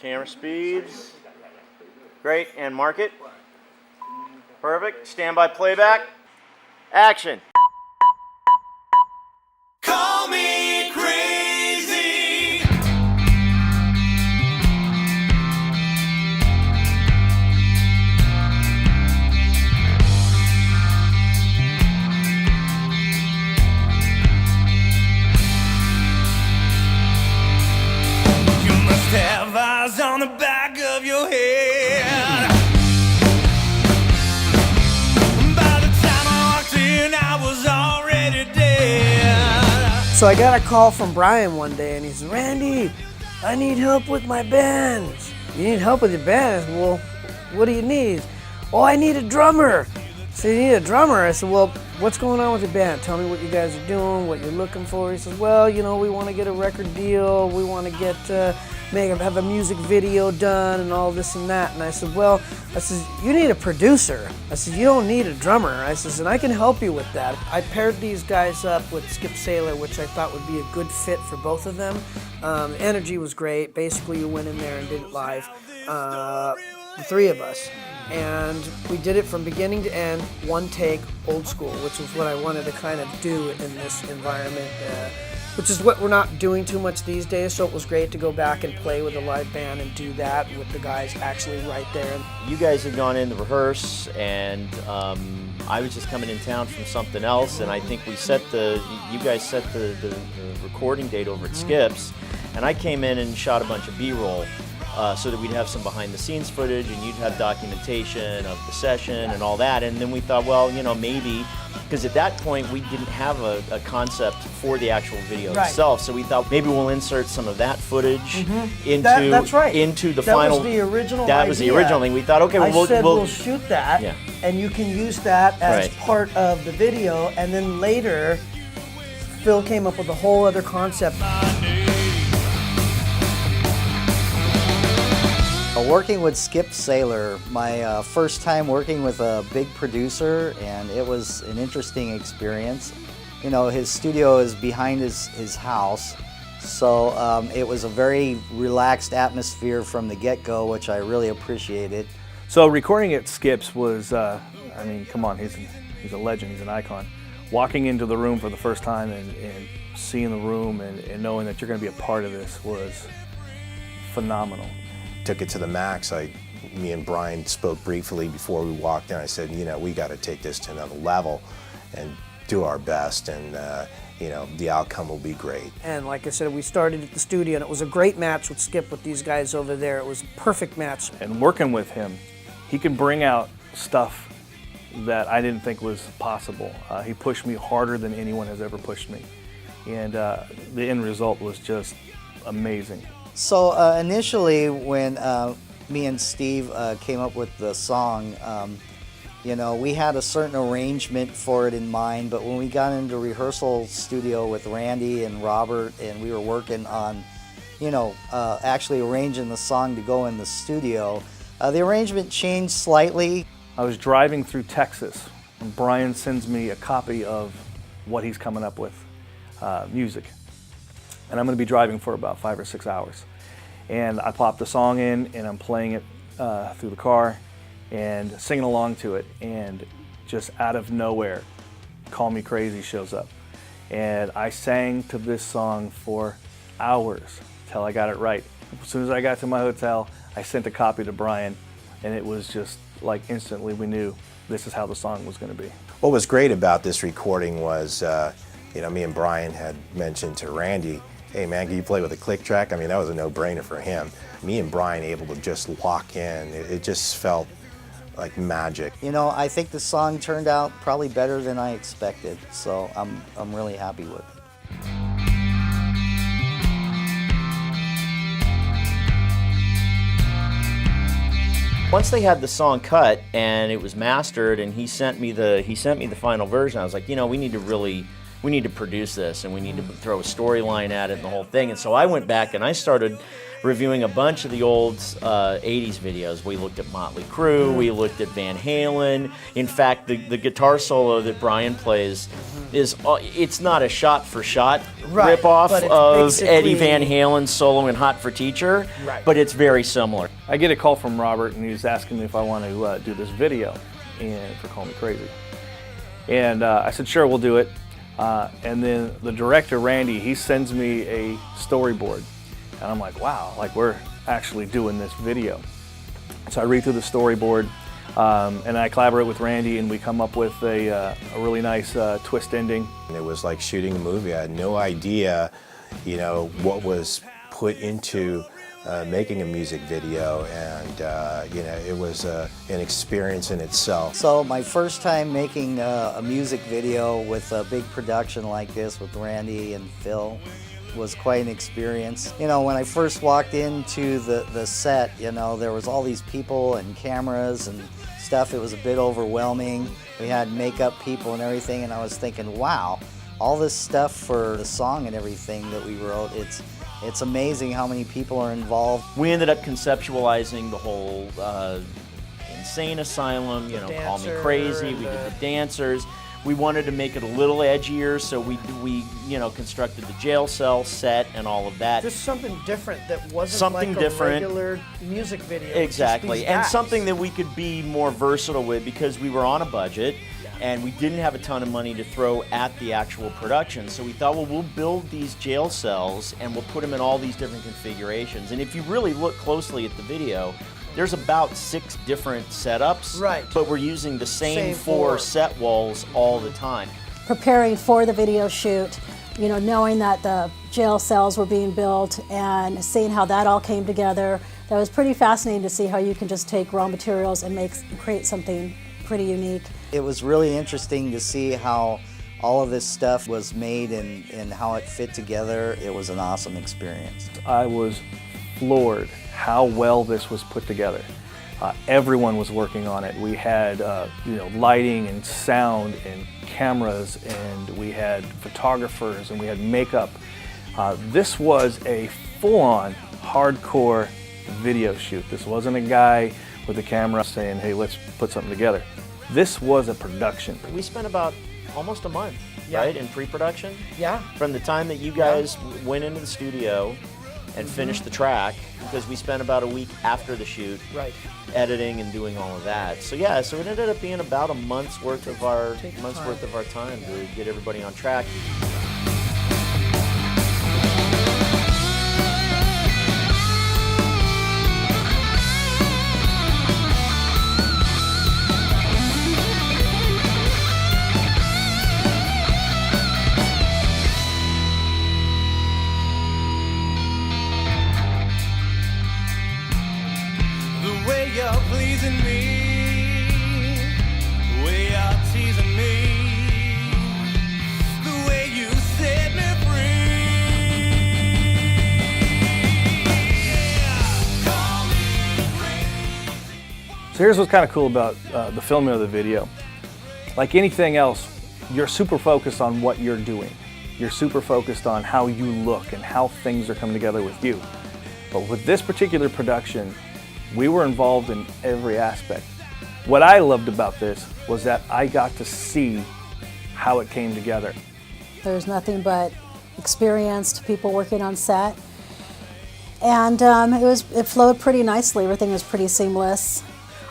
Camera speeds. Great, and mark it. Perfect. Standby playback. Action. Call me crazy. You must have eyes on the back of your head. By the time I walked in, I was already dead. So I got a call from Brian one day, and he said, "Randy, I need help with my band." "You need help with your band?" I said, "Well, what do you need?" "Oh, I need a drummer." I said, "You need a drummer?" I said, "Well, what's going on with your band? Tell me what you guys are doing, what you're looking for." He says, "Well, you know, we want to get a record deal. We want to get have a music video done and all this and that." And I said, "Well," I said, "you need a producer." I said, "You don't need a drummer." I said, "And I can help you with that." I paired these guys up with Skip Saylor, which I thought would be a good fit for both of them. The energy was great. Basically, you went in there and did it live, the three of us. And we did it from beginning to end, one take, old school, which is what I wanted to kind of do in this environment, which is what we're not doing too much these days, so it was great to go back and play with a live band and do that with the guys actually right there. You guys had gone in to rehearse, and I was just coming in town from something else, and I think you guys set the recording date over at Skip's, and I came in and shot a bunch of B-roll. So that we'd have some behind-the-scenes footage, and you'd have documentation of the session and all that. And then we thought, well, you know, maybe, because at that point we didn't have a concept for the actual video itself. So we thought maybe we'll insert some of that footage into That's right. into the that final. That was the original That idea. was the original thing. We thought, okay, we'll shoot that, yeah. and you can use that as part of the video. And then later, Phil came up with a whole other concept. Working with Skip Saylor, my first time working with a big producer, and it was an interesting experience. You know, his studio is behind his house, so it was a very relaxed atmosphere from the get-go, which I really appreciated. So recording at Skip's was, I mean, come on, he's a legend, he's an icon. Walking into the room for the first time and seeing the room and knowing that you're going to be a part of this was phenomenal. Took it to the max. Me and Brian spoke briefly before we walked in. I said, you know, we got to take this to another level and do our best, and you know, the outcome will be great. And like I said, we started at the studio, and it was a great match with Skip with these guys over there. It was a perfect match. And working with him, he can bring out stuff that I didn't think was possible. He pushed me harder than anyone has ever pushed me. And the end result was just amazing. So initially when me and Steve came up with the song, you know, we had a certain arrangement for it in mind, but when we got into rehearsal studio with Randy and Robert and we were working on, you know, actually arranging the song to go in the studio, the arrangement changed slightly. I was driving through Texas and Brian sends me a copy of what he's coming up with, music. And I'm going to be driving for about 5 or 6 hours. And I pop the song in and I'm playing it through the car and singing along to it, and just out of nowhere, Call Me Crazy shows up. And I sang to this song for hours till I got it right. As soon as I got to my hotel, I sent a copy to Brian, and it was just like instantly we knew this is how the song was going to be. What was great about this recording was, you know, me and Brian had mentioned to Randy, hey man, can you play with a click track? I mean, that was a no-brainer for him. Me and Brian able to just lock in, it just felt like magic. You know, I think the song turned out probably better than I expected, so I'm really happy with it. Once they had the song cut and it was mastered, and he sent me the final version, I was like, you know, we need to produce this, and we need to throw a storyline at it and the whole thing. And so I went back and I started reviewing a bunch of the old 80s videos. We looked at Motley Crue, we looked at Van Halen. In fact, the guitar solo that Brian plays is, it's not a shot-for-shot Right, ripoff but it's of basically- Eddie Van Halen's solo in Hot for Teacher, Right. but it's very similar. I get a call from Robert, and he's asking me if I want to do this video and for Call Me Crazy. And I said, sure, we'll do it. And then the director, Randy, he sends me a storyboard. And I'm like, wow, like we're actually doing this video. So I read through the storyboard, and I collaborate with Randy, and we come up with a really nice twist ending. And it was like shooting a movie. I had no idea, you know, what was put into making a music video, and you know, it was an experience in itself. So my first time making a music video with a big production like this with Randy and Phil was quite an experience. You know, when I first walked into the set, you know, there was all these people and cameras and stuff. It was a bit overwhelming. We had makeup people and everything, and I was thinking, wow, all this stuff for the song and everything that we wrote, it's amazing how many people are involved. We ended up conceptualizing the whole insane asylum, you know, Call Me dancer, Crazy. We did the dancers. We wanted to make it a little edgier, so we you know, constructed the jail cell set and all of that. Just something different that wasn't Something like a different. regular music video. It's just Exactly, these and guys. something that we could be more versatile with, because we were on a budget and we didn't have a ton of money to throw at the actual production. So we thought, well, we'll build these jail cells and we'll put them in all these different configurations. And if you really look closely at the video, there's about 6 different setups, Right. but we're using the same Same 4 4. set walls all the time. Preparing for the video shoot, you know, knowing that the jail cells were being built and seeing how that all came together, that was pretty fascinating to see how you can just take raw materials and create something pretty unique. It was really interesting to see how all of this stuff was made and how it fit together. It was an awesome experience. I was floored how well this was put together. Everyone was working on it. We had you know, lighting and sound and cameras, and we had photographers, and we had makeup. This was a full-on hardcore video shoot. This wasn't a guy with a camera saying, hey, let's put something together. This was a production. We spent about almost a month, Yeah. right, in pre-production? Yeah. From the time that you guys went into the studio and finished the track, because we spent about a week after the shoot Right. editing and doing all of that. So yeah, so it ended up being about a month's worth of our time to get everybody on track. The way you're pleasing me, the way you're teasing me, the way you set me free. Yeah. Call me crazy. So here's what's kind of cool about the filming of the video. Like anything else, you're super focused on what you're doing. You're super focused on how you look and how things are coming together with you. But with this particular production, we were involved in every aspect. What I loved about this was that I got to see how it came together. There's nothing but experienced people working on set. And it flowed pretty nicely. Everything was pretty seamless.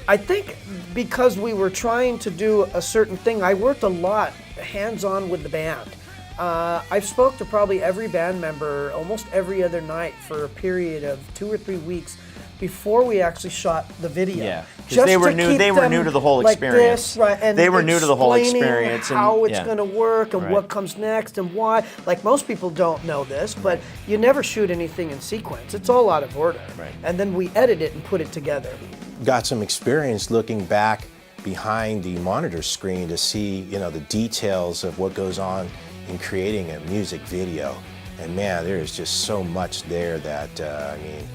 I think because we were trying to do a certain thing, I worked a lot hands-on with the band. I've spoke to probably every band member almost every other night for a period of 2 or 3 weeks before we actually shot the video. Yeah, 'cause Just they were to new- keep they were them new to the whole like experience. this, right, and They were new to the whole explaining experience and- how it's yeah. going to work and Right. what comes next and why. Like most people don't know this, but you never shoot anything in sequence. It's all out of order. Right. And then we edit it and put it together. Got some experience looking back behind the monitor screen to see, you know, the details of what goes on in creating a music video. And man, there is just so much there that, I mean,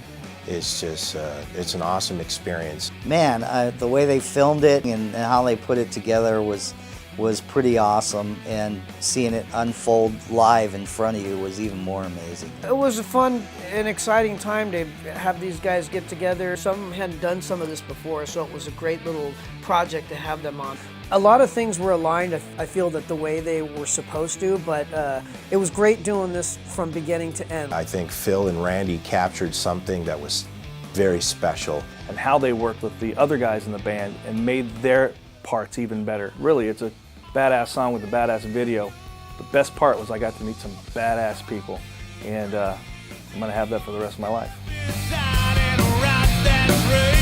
it's just, it's an awesome experience. Man, the way they filmed it and how they put it together was was pretty awesome, and seeing it unfold live in front of you was even more amazing. It was a fun and exciting time to have these guys get together. Some of them hadn't done some of this before, so it was a great little project to have them on. A lot of things were aligned, I feel, that the way they were supposed to, but it was great doing this from beginning to end. I think Phil and Randy captured something that was very special. And how they worked with the other guys in the band and made their parts even better. Really, it's a badass song with a badass video. The best part was I got to meet some badass people, and I'm gonna have that for the rest of my life. Decide and write that